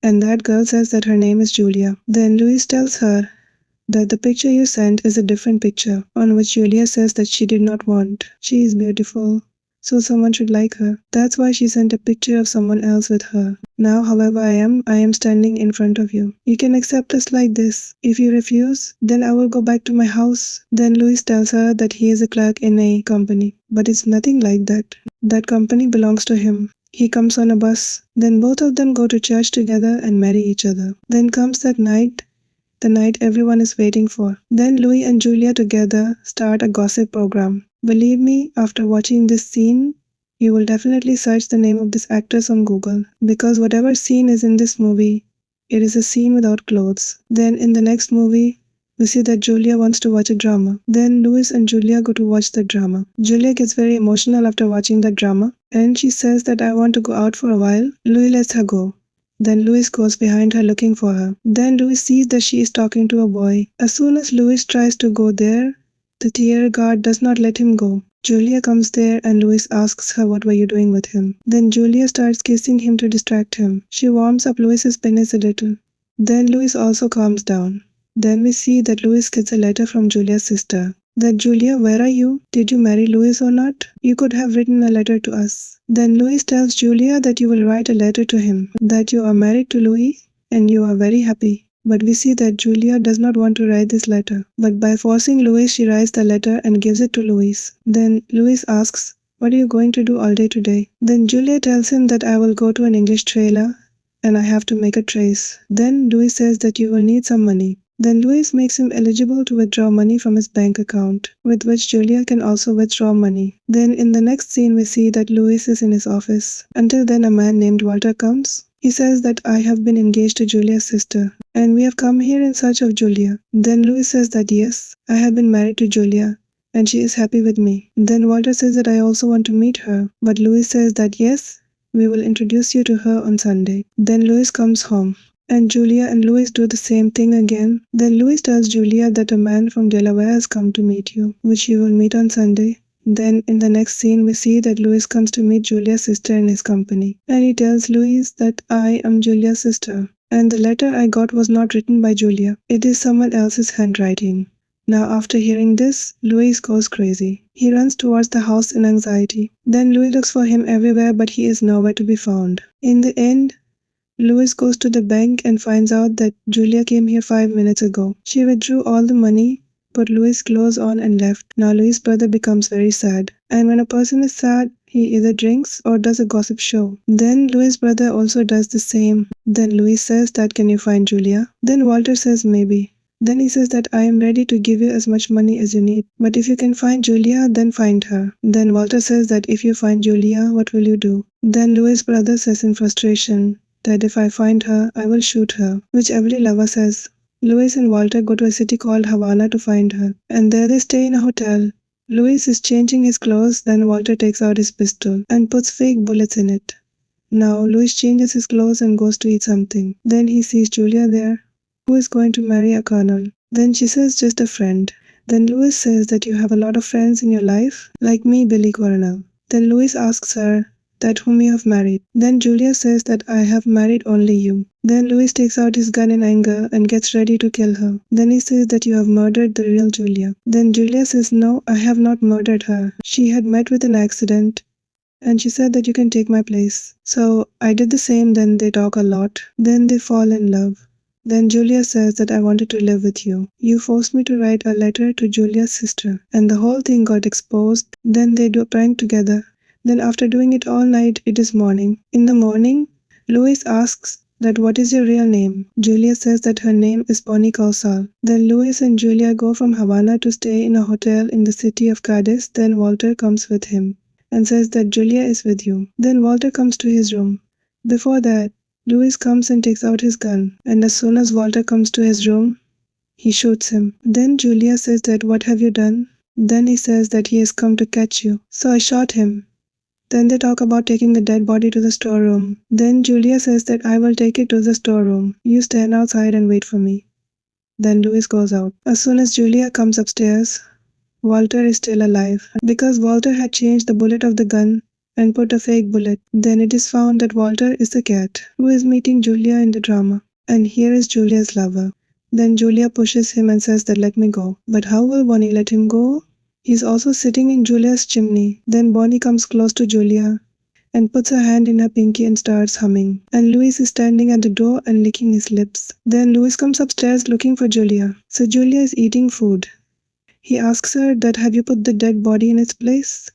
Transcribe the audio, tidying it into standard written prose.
and that girl says that her name is Julia. Then Louis tells her that the picture you sent is a different picture, on which Julia says that she did not want. She is beautiful, so someone should like her. That's why she sent a picture of someone else with her. Now, however I am standing in front of you. You can accept us like this. If you refuse, then I will go back to my house. Then Louis tells her that he is a clerk in a company. But it's nothing like that. That company belongs to him. He comes on a bus. Then both of them go to church together and marry each other. Then comes that night, the night everyone is waiting for. Then Louis and Julia together start a gossip program. Believe me, after watching this scene, you will definitely search the name of this actress on Google, because whatever scene is in this movie, it is a scene without clothes. Then in the next movie, we see that Julia wants to watch a drama. Then Louis and Julia go to watch the drama. Julia gets very emotional after watching the drama, and she says that I want to go out for a while. Louis lets her go. Then Louis goes behind her looking for her. Then Louis sees that she is talking to a boy. As soon as Louis tries to go there, the theater guard does not let him go. Julia comes there and Louis asks her what were you doing with him. Then Julia starts kissing him to distract him. She warms up Louis's penis a little. Then Louis also calms down. Then we see that Louis gets a letter from Julia's sister. That Julia, where are you? Did you marry Louis or not? You could have written a letter to us. Then Louis tells Julia that you will write a letter to him, that you are married to Louis and you are very happy. But we see that Julia does not want to write this letter. But by forcing Louis, she writes the letter and gives it to Louis. Then Louis asks, what are you going to do all day today? Then Julia tells him that I will go to an English trailer and I have to make a trace. Then Louis says that you will need some money. Then Louis makes him eligible to withdraw money from his bank account, with which Julia can also withdraw money. Then in the next scene we see that Louis is in his office. Until then a man named Walter comes. He says that I have been engaged to Julia's sister, and we have come here in search of Julia. Then Louis says that yes, I have been married to Julia, and she is happy with me. Then Walter says that I also want to meet her, but Louis says that yes, we will introduce you to her on Sunday. Then Louis comes home, and Julia and Louis do the same thing again. Then Louis tells Julia that a man from Delaware has come to meet you, which you will meet on Sunday. Then in the next scene we see that Louis comes to meet Julia's sister in his company. And he tells Louis that I am Julia's sister, and the letter I got was not written by Julia. It is someone else's handwriting. Now after hearing this, Louis goes crazy. He runs towards the house in anxiety. Then Louis looks for him everywhere, but he is nowhere to be found. In the end, Louis goes to the bank and finds out that Julia came here 5 minutes ago. She withdrew all the money, put Louis' clothes on and left. Now Louis' brother becomes very sad. And when a person is sad, he either drinks or does a gossip show. Then Louis' brother also does the same. Then Louis says that can you find Julia? Then Walter says maybe. Then he says that I am ready to give you as much money as you need. But if you can find Julia, then find her. Then Walter says that if you find Julia, what will you do? Then Louis' brother says in frustration that if I find her, I will shoot her, which every lover says. Louis and Walter go to a city called Havana to find her, and there they stay in a hotel. Louis is changing his clothes, then Walter takes out his pistol and puts fake bullets in it. Now Louis changes his clothes and goes to eat something. Then he sees Julia there, who is going to marry a colonel. Then she says just a friend. Then Louis says that you have a lot of friends in your life, like me, Billy Coronel. Then Louis asks her that whom you have married. Then Julia says that I have married only you. Then Louis takes out his gun in anger and gets ready to kill her. Then he says that you have murdered the real Julia. Then Julia says no, I have not murdered her. She had met with an accident and she said that you can take my place. So I did the same. Then they talk a lot. Then they fall in love. Then Julia says that I wanted to live with you. You forced me to write a letter to Julia's sister, and the whole thing got exposed. Then they do a prank together. Then after doing it all night, it is morning. In the morning, Louis asks that what is your real name? Julia says that her name is Bonnie Causal. Then Louis and Julia go from Havana to stay in a hotel in the city of Cadiz. Then Walter comes with him and says that Julia is with you. Then Walter comes to his room. Before that, Louis comes and takes out his gun, and as soon as Walter comes to his room, he shoots him. Then Julia says that what have you done? Then he says that he has come to catch you. So I shot him. Then they talk about taking the dead body to the storeroom. Then Julia says that I will take it to the storeroom. You stand outside and wait for me. Then Louis goes out. As soon as Julia comes upstairs, Walter is still alive. Because Walter had changed the bullet of the gun, and put a fake bullet. Then it is found that Walter is the cat who is meeting Julia in the drama. And here is Julia's lover. Then Julia pushes him and says that let me go. But how will Bonnie let him go? He's also sitting in Julia's chimney. Then Bonnie comes close to Julia and puts her hand in her pinky and starts humming. And Louis is standing at the door and licking his lips. Then Louis comes upstairs looking for Julia. So Julia is eating food. He asks her that have you put the dead body in its place?